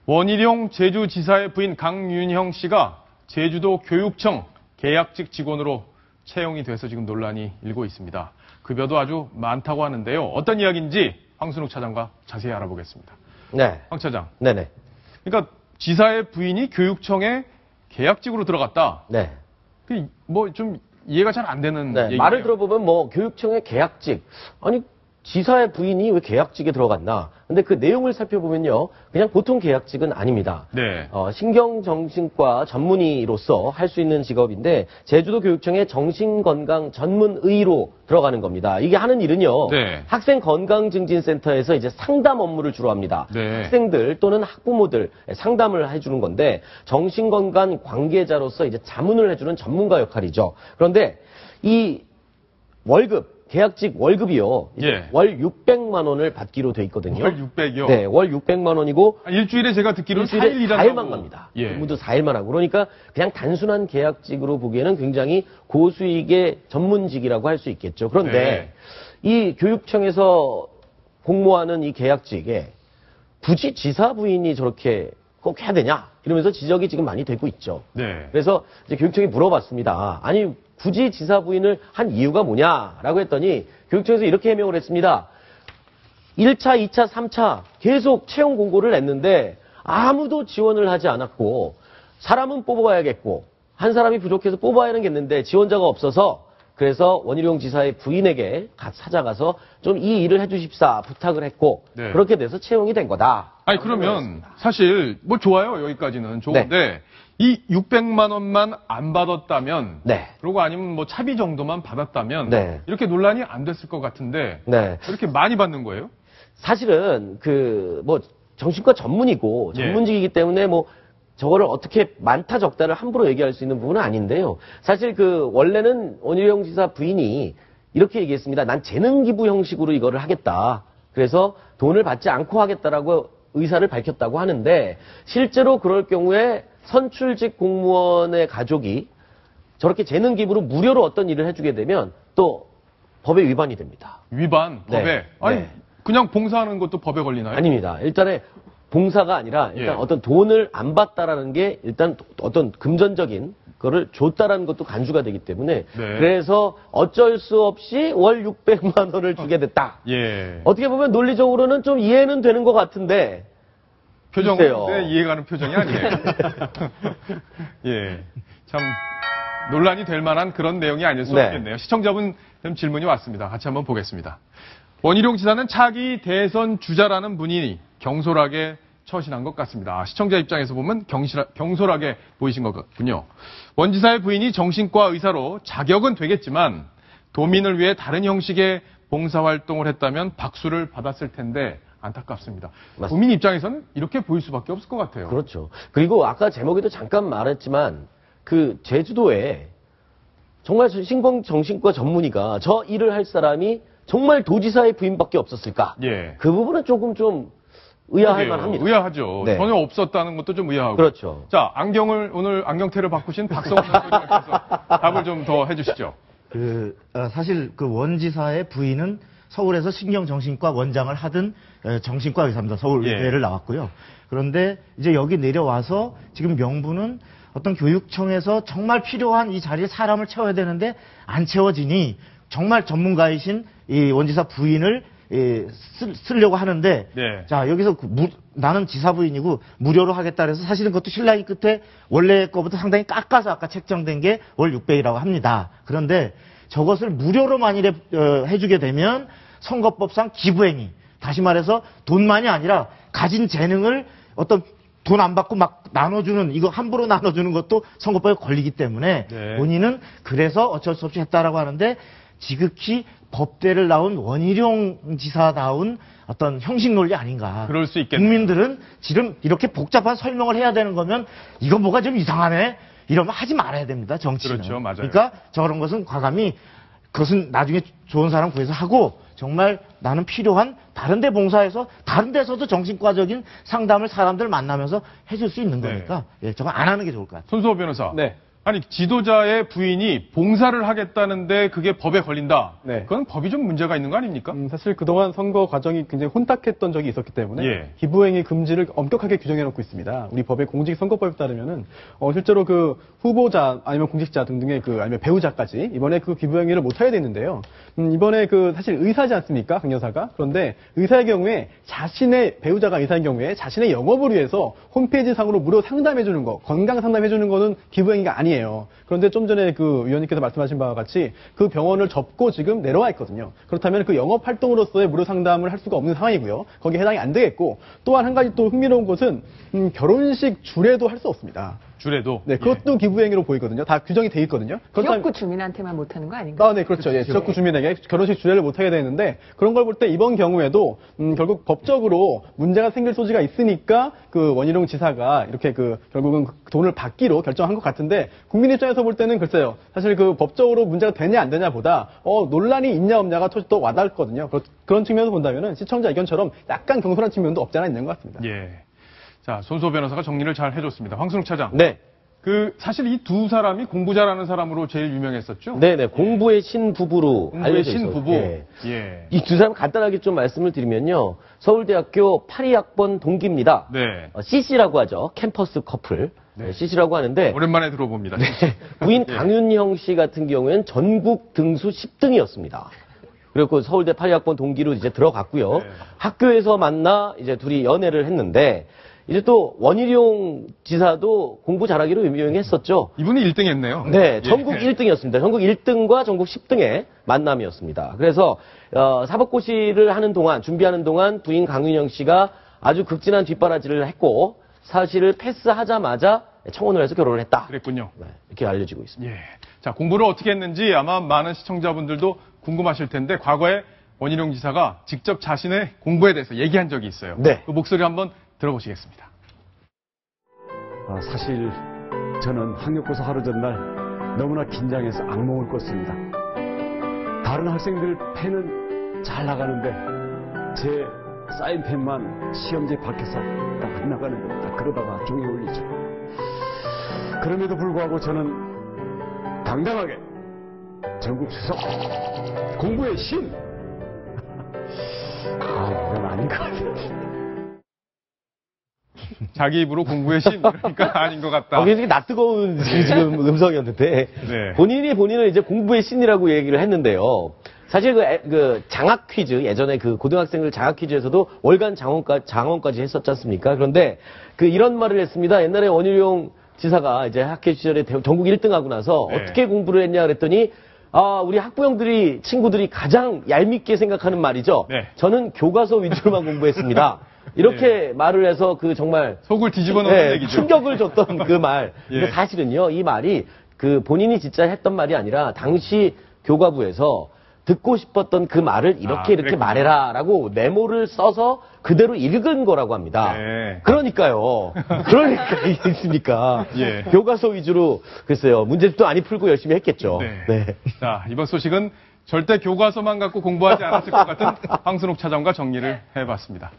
원희룡 제주지사의 부인 강윤형 씨가 제주도 교육청 계약직 직원으로 채용이 돼서 지금 논란이 일고 있습니다. 급여도 아주 많다고 하는데요. 어떤 이야기인지 황순욱 차장과 자세히 알아보겠습니다. 네. 황 차장. 네네. 그러니까 지사의 부인이 교육청에 계약직으로 들어갔다. 네. 뭐 좀 이해가 잘 안 되는 네. 얘기예요. 말을 들어보면 뭐 교육청의 계약직. 아니, 지사의 부인이 왜 계약직에 들어갔나? 근데 그 내용을 살펴보면요. 그냥 보통 계약직은 아닙니다. 네. 신경정신과 전문의로서 할 수 있는 직업인데 제주도 교육청의 정신건강 전문의로 들어가는 겁니다. 이게 하는 일은요. 네. 학생 건강증진센터에서 이제 상담 업무를 주로 합니다. 네. 학생들 또는 학부모들 상담을 해주는 건데 정신건강 관계자로서 이제 자문을 해주는 전문가 역할이죠. 그런데 이 월급 계약직 월급이요. 예. 월 600만 원을 받기로 돼 있거든요. 월 600이요? 네, 월 600만 원이고 일주일에 제가 듣기로는 일주일에 4일 일한다고. 4일만 갑니다. 예. 모두 4일만 하고. 그러니까 그냥 단순한 계약직으로 보기에는 굉장히 고수익의 전문직이라고 할 수 있겠죠. 그런데 이 교육청에서 공모하는 이 계약직에 굳이 지사 부인이 저렇게 꼭 해야 되냐? 이러면서 지적이 지금 많이 되고 있죠. 네. 그래서 이제 교육청이 물어봤습니다. 아니, 굳이 지사 부인을 한 이유가 뭐냐라고 했더니 교육청에서 이렇게 해명을 했습니다. 1차, 2차, 3차 계속 채용 공고를 냈는데 아무도 지원을 하지 않았고 사람은 뽑아야겠고 한 사람이 부족해서 뽑아야 하겠는데 지원자가 없어서 그래서 원희룡 지사의 부인에게 찾아가서 좀 이 일을 해주십사 부탁을 했고 네. 그렇게 돼서 채용이 된 거다. 아니 그러면 사실 뭐 좋아요. 여기까지는 좋은데 이 600만 원만 안 받았다면 네. 그리고 아니면 뭐 차비 정도만 받았다면 네. 이렇게 논란이 안 됐을 것 같은데 네. 이렇게 많이 받는 거예요? 사실은 뭐 정신과 전문이고 전문직이기 때문에 뭐 저거를 어떻게 많다 적다를 함부로 얘기할 수 있는 부분은 아닌데요. 사실 원래는 원희룡 지사 부인이 이렇게 얘기했습니다. 난 재능 기부 형식으로 이거를 하겠다. 그래서 돈을 받지 않고 하겠다라고 의사를 밝혔다고 하는데 실제로 그럴 경우에 선출직 공무원의 가족이 저렇게 재능 기부로 무료로 어떤 일을 해주게 되면 또 법에 위반이 됩니다. 위반? 법에? 네. 아니 네. 그냥 봉사하는 것도 법에 걸리나요? 아닙니다. 일단은 봉사가 아니라 일단 어떤 돈을 안 받다라는 게 일단 어떤 금전적인 거를 줬다라는 것도 간주가 되기 때문에 그래서 어쩔 수 없이 월 600만 원을 주게 됐다. 예. 어떻게 보면 논리적으로는 좀 이해는 되는 것 같은데 표정은 이해가는 표정이 아니에요. 예. 참 논란이 될 만한 그런 내용이 아닐 수 없겠네요. 시청자분 질문이 왔습니다. 같이 한번 보겠습니다. 원희룡 지사는 차기 대선 주자라는 분이 경솔하게 처신한 것 같습니다. 시청자 입장에서 보면 경솔하게 보이신 것 같군요. 원 지사의 부인이 정신과 의사로 자격은 되겠지만 도민을 위해 다른 형식의 봉사활동을 했다면 박수를 받았을 텐데 안타깝습니다. 맞습니다. 국민 입장에서는 이렇게 보일 수밖에 없을 것 같아요. 그렇죠. 그리고 아까 제목에도 잠깐 말했지만 제주도에 정말 정신과 전문의가 저 일을 할 사람이 정말 도지사의 부인밖에 없었을까? 예. 그 부분은 조금 좀 의아할 만합니다. 의아하죠. 네. 전혀 없었다는 것도 좀 의아하고. 그렇죠. 자, 오늘 안경테를 바꾸신 박성훈 선생님께서 답을 좀 더 해주시죠. 사실 원지사의 부인은 서울에서 신경정신과 원장을 하던 정신과 의사입니다. 서울대를 나왔고요. 그런데 이제 여기 내려와서 지금 명분은 어떤 교육청에서 정말 필요한 이 자리에 사람을 채워야 되는데 안 채워지니 정말 전문가이신 이 원지사 부인을 쓰려고 하는데 자 여기서 나는 지사 부인이고 무료로 하겠다 그래서 사실은 그것도 신랑이 끝에 원래 거보다 상당히 깎아서 아까 책정된 게 월 600이라고 합니다. 그런데 저것을 무료로 만일에 해주게 되면 선거법상 기부행위 다시 말해서 돈만이 아니라 가진 재능을 어떤 돈 안 받고 막 나눠주는 이거 함부로 나눠주는 것도 선거법에 걸리기 때문에 본인은 그래서 어쩔 수 없이 했다라고 하는데 지극히 법대를 나온 원희룡 지사다운 어떤 형식 논리 아닌가. 그럴 수 있겠네요. 국민들은 지금 이렇게 복잡한 설명을 해야 되는 거면 이거 뭐가 좀 이상하네. 이러면 하지 말아야 됩니다. 정치는. 그렇죠. 맞아요. 그러니까 저런 것은 과감히 그것은 나중에 좋은 사람 구해서 하고 정말 나는 필요한 다른 데 봉사해서 다른 데서도 정신과적인 상담을 사람들 만나면서 해줄 수 있는 거니까 저거 안 하는 게 좋을 것 같아요. 손수호 변호사. 네. 아니, 지도자의 부인이 봉사를 하겠다는데 그게 법에 걸린다. 네. 그건 법이 좀 문제가 있는 거 아닙니까? 사실 그동안 선거 과정이 굉장히 혼탁했던 적이 있었기 때문에 예. 기부행위 금지를 엄격하게 규정해놓고 있습니다. 우리 법의 공직선거법에 따르면은 실제로 그 후보자 아니면 공직자 등등의 아니면 배우자까지 이번에 그 기부행위를 못하게 됐는데요. 이번에 사실 의사지 않습니까, 강 여사가? 그런데 의사의 경우에 자신의 배우자가 의사인 경우에 자신의 영업을 위해서 홈페이지 상으로 무료 상담해주는 거, 건강 상담해주는 거는 기부행위가 아니에요. 그런데 좀 전에 위원님께서 말씀하신 바와 같이 그 병원을 접고 지금 내려와 있거든요. 그렇다면 그 영업 활동으로서의 무료 상담을 할 수가 없는 상황이고요. 거기에 해당이 안 되겠고, 또한 한 가지 또 흥미로운 것은 결혼식 주례도 할 수 없습니다. 주례도. 네, 그것도 기부행위로 보이거든요. 다 규정이 돼 있거든요. 지역구 주민한테만 못하는 거 아닌가요? 네, 그렇죠. 예, 지역구 주민에게 결혼식 주례를 못하게 되는데, 그런 걸 볼 때 이번 경우에도 결국 법적으로 문제가 생길 소지가 있으니까 원희룡 지사가 이렇게 결국은 돈을 받기로 결정한 것 같은데, 국민 입장에서 볼 때는 글쎄요. 사실 법적으로 문제가 되냐 안 되냐보다 논란이 있냐 없냐가 더 와닿거든요. 그런 측면에서 본다면은 시청자 의견처럼 약간 경솔한 측면도 없지 않아 있는 것 같습니다. 예. 자, 손수호 변호사가 정리를 잘 해줬습니다. 황순욱 차장. 네. 사실 이 두 사람이 공부 잘하는 사람으로 제일 유명했었죠? 네네. 공부의 신 부부로 공부의 알려져 신 있어요. 부부. 예. 예. 이 두 사람 간단하게 좀 말씀을 드리면요. 서울대학교 82학번 동기입니다. 네. CC라고 하죠. 캠퍼스 커플. 네, CC라고 하는데 오랜만에 들어봅니다. 부인 강윤형 씨 같은 경우에는 전국 등수 10등이었습니다. 그리고 서울대 82학번 동기로 이제 들어갔고요. 네. 학교에서 만나 이제 둘이 연애를 했는데, 이제 또 원희룡 지사도 공부 잘하기로 유명했었죠. 이분이 1등 했네요. 네, 전국 1등이었습니다. 전국 1등과 전국 10등의 만남이었습니다. 그래서 사법고시를 하는 동안, 준비하는 동안 부인 강윤영 씨가 아주 극진한 뒷바라지를 했고, 사실을 패스하자마자 청혼을 해서 결혼을 했다. 그랬군요. 네, 이렇게 알려지고 있습니다. 예. 자, 공부를 어떻게 했는지 아마 많은 시청자분들도 궁금하실 텐데, 과거에 원희룡 지사가 직접 자신의 공부에 대해서 얘기한 적이 있어요. 네. 그 목소리 한번 들어보시겠습니다. 사실 저는 학력고사 하루 전날 너무나 긴장해서 악몽을 꿨습니다. 다른 학생들 펜은 잘 나가는데 제 사인펜만 시험지 밖에서 딱 안 나가는 겁니다. 그러다가 종이 울리죠. 그럼에도 불구하고 저는 당당하게 전국 수석 공부의 신! 이건 아닌 것 같아요. 자기 입으로 공부의 신, 그러니까 아닌 것 같다. 굉장히 낯뜨거운 지금 음성이었는데, 네. 본인을 이제 공부의 신이라고 얘기를 했는데요. 사실 장학 퀴즈, 예전에 고등학생들 장학 퀴즈에서도 월간 장원까지 했었지 않습니까? 그런데 이런 말을 했습니다. 옛날에 원희룡 지사가 이제 학교 시절에 전국 1등 하고 나서 네. 어떻게 공부를 했냐 그랬더니, 우리 친구들이 가장 얄밉게 생각하는 말이죠. 네. 저는 교과서 위주로만 공부했습니다. 이렇게 말을 해서 정말 속을 뒤집어 놓는 얘기죠. 충격을 줬던 그 말. 예. 근데 사실은요, 이 말이 본인이 진짜 했던 말이 아니라 당시 교과부에서 듣고 싶었던 그 말을 이렇게 그랬구나. 말해라라고 메모를 써서 그대로 읽은 거라고 합니다. 네. 그러니까 이게 있습니까? 예. 교과서 위주로 글쎄요, 문제집도 많이 풀고 열심히 했겠죠. 네. 자, 이번 소식은 절대 교과서만 갖고 공부하지 않았을 것 같은 황순욱 차장과 정리를 해봤습니다.